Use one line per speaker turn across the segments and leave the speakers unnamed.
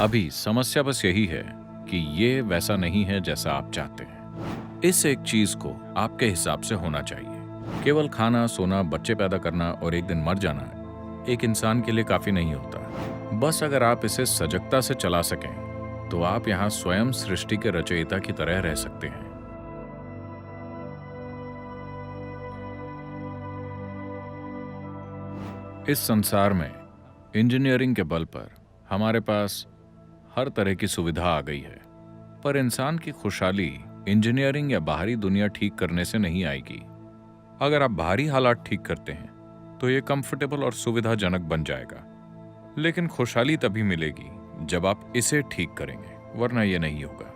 अभी समस्या बस यही है कि ये वैसा नहीं है जैसा आप चाहते हैं। इस एक चीज को आपके हिसाब से होना चाहिए। केवल खाना, सोना, बच्चे पैदा करना और एक दिन मर जाना एक इंसान के लिए काफी नहीं होता। बस अगर आप इसे सजगता से चला सकें, तो आप यहाँ स्वयं सृष्टि के रचयिता की तरह रह सकते हैं। इस संसार में इंजीनियरिंग के बल पर हमारे पास हर तरह की सुविधा आ गई है, पर इंसान की खुशहाली इंजीनियरिंग या बाहरी दुनिया ठीक करने से नहीं आएगी। अगर आप बाहरी हालात ठीक करते हैं तो ये कंफर्टेबल और सुविधाजनक बन जाएगा, लेकिन खुशहाली तभी मिलेगी जब आप इसे ठीक करेंगे, वरना ये नहीं होगा।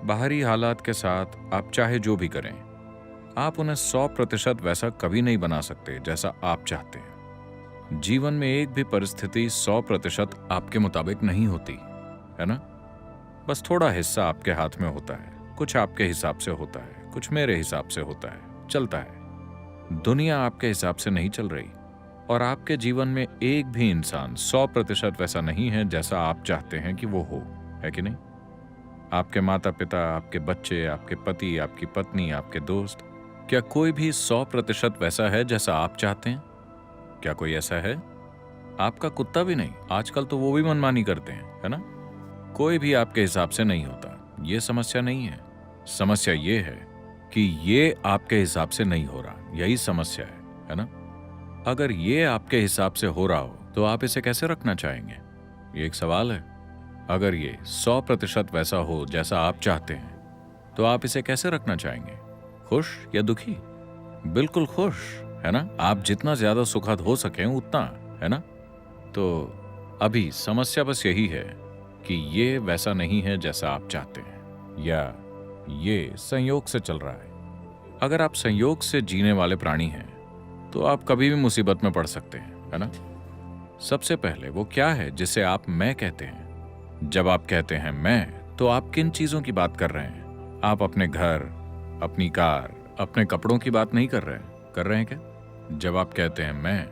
बाहरी हालात के साथ आप चाहे जो भी करें, आप उन्हें 100% वैसा कभी नहीं बना सकते जैसा आप चाहते हैं। जीवन में एक भी परिस्थिति 100% आपके मुताबिक नहीं होती, है ना? बस थोड़ा हिस्सा आपके हाथ में होता है, कुछ आपके हिसाब से होता है, कुछ मेरे हिसाब से होता है, चलता है। दुनिया आपके हिसाब से नहीं चल रही, और आपके जीवन में एक भी इंसान 100% वैसा नहीं है जैसा आप चाहते हैं कि वो हो, है कि नहीं? आपके माता पिता, आपके बच्चे, आपके पति, आपकी पत्नी, आपके दोस्त, क्या कोई भी 100% वैसा है जैसा आप चाहते हैं? क्या कोई ऐसा है? आपका कुत्ता भी नहीं। आजकल तो वो भी मनमानी करते हैं, है ना? कोई भी आपके हिसाब से नहीं होता। ये समस्या नहीं है। समस्या ये है कि ये आपके हिसाब से नहीं हो रहा। यही समस्या है ना? अगर ये आपके हिसाब से हो रहा हो तो आप इसे कैसे रखना चाहेंगे? ये एक सवाल है। अगर ये 100% वैसा हो जैसा आप चाहते हैं, तो आप इसे कैसे रखना चाहेंगे? खुश या दुखी? बिल्कुल खुश, है ना? आप जितना ज्यादा सुखद हो सके उतना, है ना? तो अभी समस्या बस यही है कि ये वैसा नहीं है जैसा आप चाहते हैं, या ये संयोग से चल रहा है। अगर आप संयोग से जीने वाले प्राणी हैं, तो आप कभी भी मुसीबत में पड़ सकते हैं, है ना? सबसे पहले वो क्या है जिसे आप मैं कहते हैं? जब आप कहते हैं मैं, तो आप किन चीजों की बात कर रहे हैं? आप अपने घर, अपनी कार, अपने कपड़ों की बात नहीं कर रहे हैं क्या? जब आप कहते हैं मैं,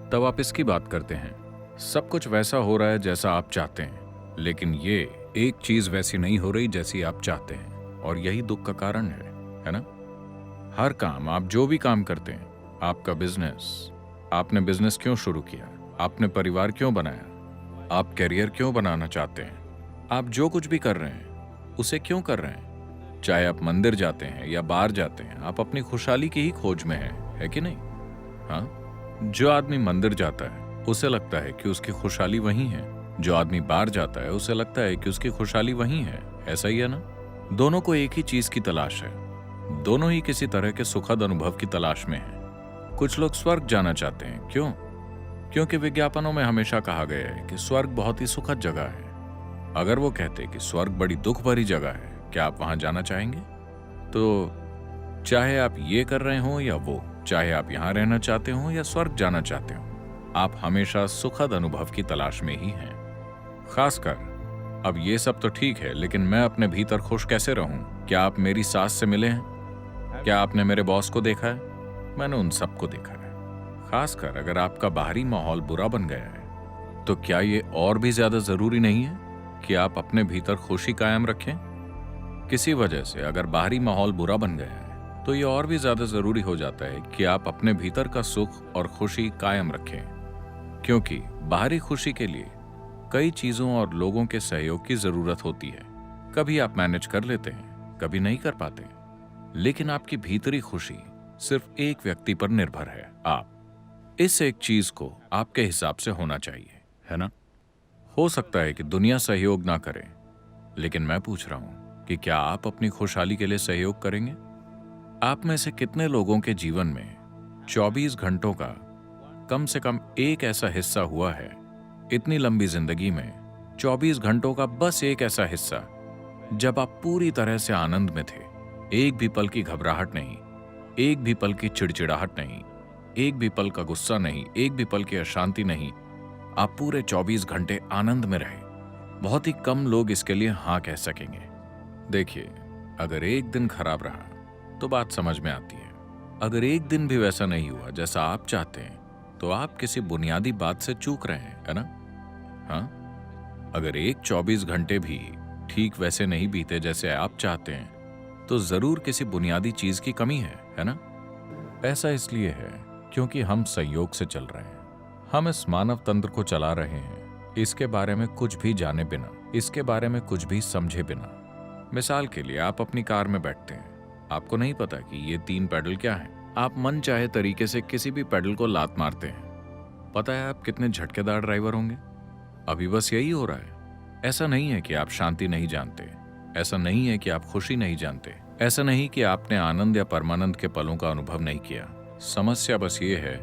तब आप इसकी बात करते हैं। सब कुछ वैसा हो रहा है जैसा आप चाहते हैं, लेकिन ये एक चीज वैसी नहीं हो रही जैसी आप चाहते हैं, और यही दुख का कारण है ना? हर काम, आप जो भी काम करते हैं, आपका बिजनेस, आपने बिजनेस क्यों शुरू किया? आपने परिवार क्यों बनाया? आप करियर क्यों बनाना चाहते हैं? आप जो कुछ भी कर रहे हैं, उसे क्यों कर रहे हैं? चाहे आप मंदिर जाते हैं या बाहर जाते हैं, आप अपनी खुशहाली की ही खोज में है कि नहीं? हाँ, जो आदमी मंदिर जाता है उसे लगता है कि उसकी खुशहाली वहीं है। जो आदमी बाहर जाता है उसे लगता है कि उसकी खुशहाली वहीं है। ऐसा ही है ना? दोनों को एक ही चीज की तलाश है। दोनों ही किसी तरह के सुखद अनुभव की तलाश में हैं। कुछ लोग स्वर्ग जाना चाहते हैं। क्यों? क्योंकि विज्ञापनों में हमेशा कहा गया है कि स्वर्ग बहुत ही सुखद जगह है। अगर वो कहते कि स्वर्ग बड़ी दुख भरी जगह है, क्या आप वहां जाना चाहेंगे? तो चाहे आप ये कर रहे हो या वो, चाहे आप यहां रहना चाहते हो या स्वर्ग जाना चाहते हो, आप हमेशा सुखद अनुभव की तलाश में ही हैं। खासकर अब ये सब तो ठीक है, लेकिन मैं अपने भीतर खुश कैसे रहूं? क्या आप मेरी सास से मिले हैं? क्या आपने मेरे बॉस को देखा है? मैंने उन सबको देखा है। खासकर अगर आपका बाहरी माहौल बुरा बन गया है, तो क्या ये और भी ज्यादा जरूरी नहीं है कि आप अपने भीतर खुशी कायम रखें? किसी वजह से अगर बाहरी माहौल बुरा बन गया है, तो ये और भी ज्यादा जरूरी हो जाता है कि आप अपने भीतर का सुख और खुशी कायम रखें, क्योंकि बाहरी खुशी के लिए कई चीजों और लोगों के सहयोग की जरूरत होती है। कभी आप मैनेज कर लेते हैं, कभी नहीं कर पाते, लेकिन आपकी भीतरी खुशी सिर्फ एक व्यक्ति पर निर्भर है, आप। इस एक चीज को आपके हिसाब से होना चाहिए, है ना? हो सकता है कि दुनिया सहयोग ना करे, लेकिन मैं पूछ रहा हूं कि क्या आप अपनी खुशहाली के लिए सहयोग करेंगे? आप में से कितने लोगों के जीवन में 24 घंटों का कम से कम एक ऐसा हिस्सा हुआ है, इतनी लंबी जिंदगी में 24 घंटों का बस एक ऐसा हिस्सा, जब आप पूरी तरह से आनंद में थे? एक भी पल की घबराहट नहीं, एक भी पल की चिड़चिड़ाहट नहीं, एक भी पल का गुस्सा नहीं, एक भी पल की अशांति नहीं। आप पूरे 24 घंटे आनंद में रहे। बहुत ही कम लोग इसके लिए हाँ कह सकेंगे। देखिए, अगर एक दिन खराब रहा तो बात समझ में आती है। अगर एक दिन भी वैसा नहीं हुआ जैसा आप चाहते हैं, तो आप किसी बुनियादी बात से चूक रहे हैं, है ना? हाँ, अगर एक 24 घंटे भी ठीक वैसे नहीं बीते जैसे आप चाहते हैं, तो जरूर किसी बुनियादी चीज की कमी है ना? ऐसा इसलिए है क्योंकि हम संयोग से चल रहे हैं। हम इस मानव तंत्र को चला रहे हैं इसके बारे में कुछ भी जाने बिना, इसके बारे में कुछ भी समझे बिना। मिसाल के लिए, आप अपनी कार में बैठते हैं, आपको नहीं पता कि ये 3 पैडल क्या हैं। आप मन चाहे तरीके से किसी भी पैडल को लात मारते हैं। पता है आप कितने झटकेदार ड्राइवर होंगे? अभी बस यही हो रहा है। ऐसा नहीं है कि आप शांति नहीं जानते, ऐसा नहीं है कि आप खुशी नहीं जानते, ऐसा नहीं कि आपने आनंद या परमानंद के पलों का अनुभव नहीं किया। समस्या बस ये है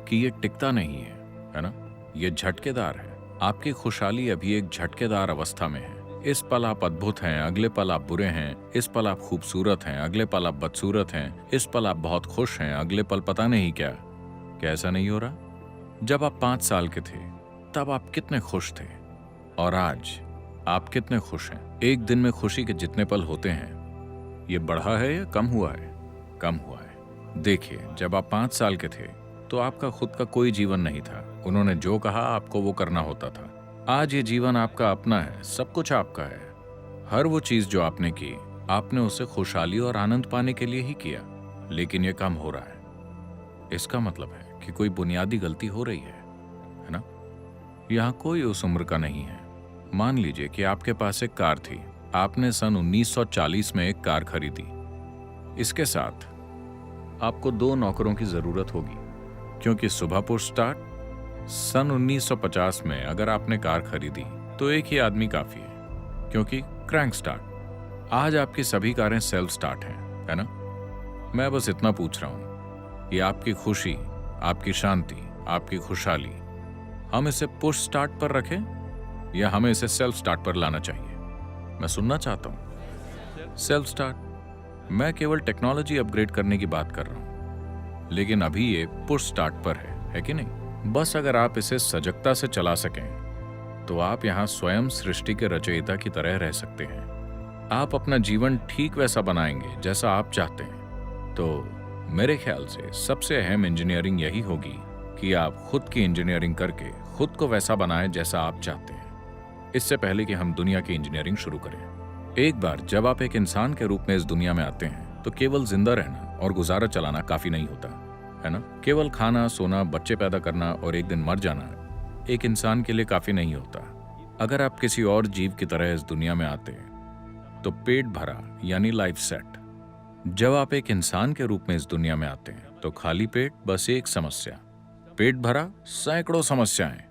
कि ये टिकता नहीं है ना? ये झटकेदार है। आपकी खुशहाली अभी एक झटकेदार अवस्था में है। इस पल आप अद्भुत हैं, अगले पल आप बुरे हैं। इस पल आप खूबसूरत हैं, अगले पल आप बदसूरत हैं। इस पल आप बहुत खुश हैं, अगले पल पता नहीं क्या। क्या ऐसा नहीं हो रहा? जब आप 5 साल के थे तब आप कितने खुश थे, और आज आप कितने खुश हैं? एक दिन में खुशी के जितने पल होते हैं, ये बढ़ा है या कम हुआ है? कम हुआ है। देखिए, जब आप 5 साल के थे तो आपका खुद का कोई जीवन नहीं था। उन्होंने जो कहा आपको वो करना होता था। आज ये जीवन आपका अपना है, सब कुछ आपका है। हर वो चीज जो आपने की, आपने उसे खुशहाली और आनंद पाने के लिए ही किया, लेकिन ये कम हो रहा है। इसका मतलब है कि कोई बुनियादी गलती हो रही है ना? यहाँ कोई उस उम्र का नहीं है। मान लीजिए कि आपके पास एक कार थी। आपने सन 1940 में एक कार खरीदी। इसके साथ आपको 2 नौकरों की जरूरत होगी, क्योंकि सुबह पुश स्टार्ट। सन 1950 में अगर आपने कार खरीदी तो एक ही आदमी काफी है, क्योंकि क्रैंक स्टार्ट। आज आपकी सभी कारें सेल्फ स्टार्ट हैं, है ना? मैं बस इतना पूछ रहा हूं कि आपकी खुशी, आपकी शांति, आपकी खुशहाली, हम इसे पुश स्टार्ट पर रखें या हमें इसे सेल्फ स्टार्ट पर लाना चाहिए? मैं सुनना चाहता हूं। Self start. मैं केवल टेक्नोलॉजी अपग्रेड करने की बात कर रहा हूं, लेकिन अभी ये पुश स्टार्ट पर है कि नहीं? बस अगर आप इसे सजगता से चला सकें तो आप यहां स्वयं सृष्टि के रचयिता की तरह रह सकते हैं। आप अपना जीवन ठीक वैसा बनाएंगे जैसा आप चाहते हैं। तो मेरे ख्याल से सबसे अहम इंजीनियरिंग यही होगी कि आप खुद की इंजीनियरिंग करके खुद को वैसा बनाएं जैसा आप चाहते हैं, इससे पहले कि हम दुनिया की इंजीनियरिंग शुरू करें। एक बार जब आप एक इंसान के रूप में इस दुनिया में आते हैं तो केवल जिंदा रहना और गुजारा चलाना काफी नहीं होता, है ना? केवल खाना, सोना, बच्चे पैदा करना और एक दिन मर जाना एक इंसान के लिए काफी नहीं होता। अगर आप किसी और जीव की तरह इस दुनिया में आते हैं तो पेट भरा यानी लाइफ सेट। जब आप एक इंसान के रूप में इस दुनिया में आते हैं तो खाली पेट बस एक समस्या, पेट भरा सैकड़ों समस्याएं।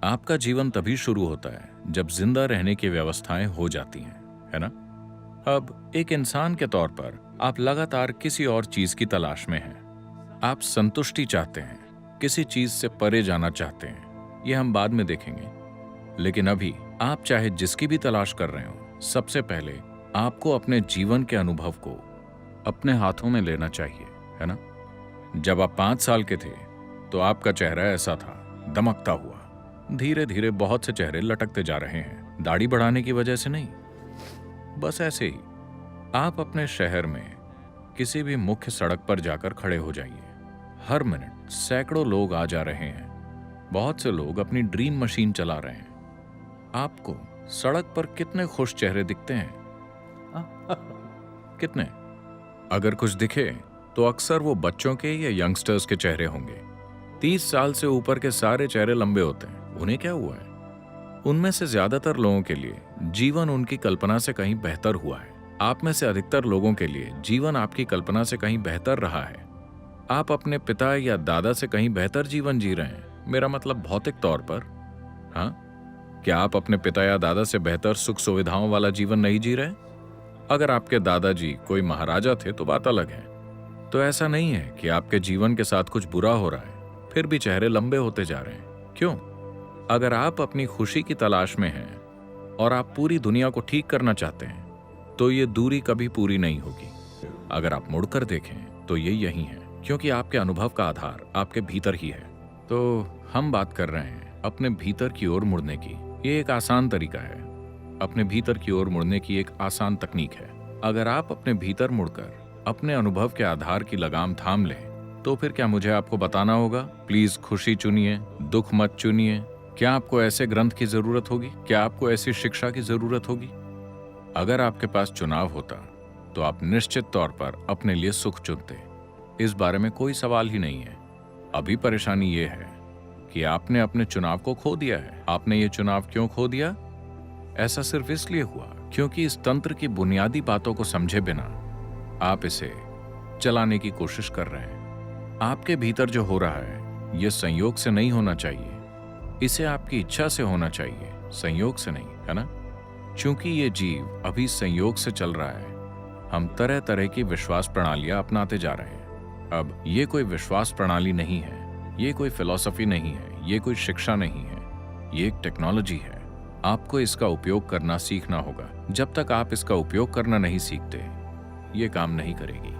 आपका जीवन तभी शुरू होता है जब जिंदा रहने की व्यवस्थाएं हो जाती हैं, है ना? अब एक इंसान के तौर पर आप लगातार किसी और चीज की तलाश में हैं। आप संतुष्टि चाहते हैं, किसी चीज से परे जाना चाहते हैं, ये हम बाद में देखेंगे। लेकिन अभी आप चाहे जिसकी भी तलाश कर रहे हो, सबसे पहले आपको अपने जीवन के अनुभव को अपने हाथों में लेना चाहिए, है ना? जब आप 5 साल के थे तो आपका चेहरा ऐसा था, दमकता हुआ। धीरे धीरे बहुत से चेहरे लटकते जा रहे हैं, दाढ़ी बढ़ाने की वजह से नहीं, बस ऐसे ही। आप अपने शहर में किसी भी मुख्य सड़क पर जाकर खड़े हो जाइए। हर मिनट सैकड़ों लोग आ जा रहे हैं। बहुत से लोग अपनी ड्रीम मशीन चला रहे हैं। आपको सड़क पर कितने खुश चेहरे दिखते हैं? कितने? अगर कुछ दिखे तो अक्सर वो बच्चों के या यंगस्टर्स के चेहरे होंगे। 30 साल से ऊपर के सारे चेहरे लंबे होते हैं। उन्हें क्या हुआ है? उनमें से ज्यादातर लोगों के लिए जीवन उनकी कल्पना से कहीं बेहतर हुआ है। आप में से अधिकतर लोगों के लिए जीवन आपकी कल्पना से कहीं बेहतर रहा है। आप अपने पिता या दादा से कहीं बेहतर जीवन जी रहे हैं। मेरा मतलब भौतिक तौर पर। हाँ, क्या आप अपने पिता या दादा से बेहतर सुख सुविधाओं वाला जीवन नहीं जी रहे? अगर आपके दादाजी कोई महाराजा थे तो बात अलग है। तो ऐसा नहीं है कि आपके जीवन के साथ कुछ बुरा हो रहा है, फिर भी चेहरे लंबे होते जा रहे हैं। क्यों? अगर आप अपनी खुशी की तलाश में हैं और आप पूरी दुनिया को ठीक करना चाहते हैं तो ये दूरी कभी पूरी नहीं होगी। अगर आप मुड़कर देखें तो ये यही है, क्योंकि आपके अनुभव का आधार आपके भीतर ही है। तो हम बात कर रहे हैं अपने भीतर की ओर मुड़ने की। ये एक आसान तरीका है, अपने भीतर की ओर मुड़ने की एक आसान तकनीक है। अगर आप अपने भीतर मुड़कर अपने अनुभव के आधार की लगाम थाम लें तो फिर क्या मुझे आपको बताना होगा, प्लीज खुशी चुनिए, दुख मत चुनिए? क्या आपको ऐसे ग्रंथ की जरूरत होगी? क्या आपको ऐसी शिक्षा की जरूरत होगी? अगर आपके पास चुनाव होता तो आप निश्चित तौर पर अपने लिए सुख चुनते। इस बारे में कोई सवाल ही नहीं है। अभी परेशानी यह है कि आपने अपने चुनाव को खो दिया है। आपने ये चुनाव क्यों खो दिया? ऐसा सिर्फ इसलिए हुआ क्योंकि इस तंत्र की बुनियादी बातों को समझे बिना आप इसे चलाने की कोशिश कर रहे हैं। आपके भीतर जो हो रहा है यह संयोग से नहीं होना चाहिए। इसे आपकी इच्छा से होना चाहिए, संयोग से नहीं, है ना? क्योंकि ये जीव अभी संयोग से चल रहा है। हम तरह तरह की विश्वास प्रणालियां अपनाते जा रहे हैं। अब ये कोई विश्वास प्रणाली नहीं है, ये कोई फिलॉसफी नहीं है, ये कोई शिक्षा नहीं है, ये एक टेक्नोलॉजी है। आपको इसका उपयोग करना सीखना होगा। जब तक आप इसका उपयोग करना नहीं सीखते, ये काम नहीं करेगी।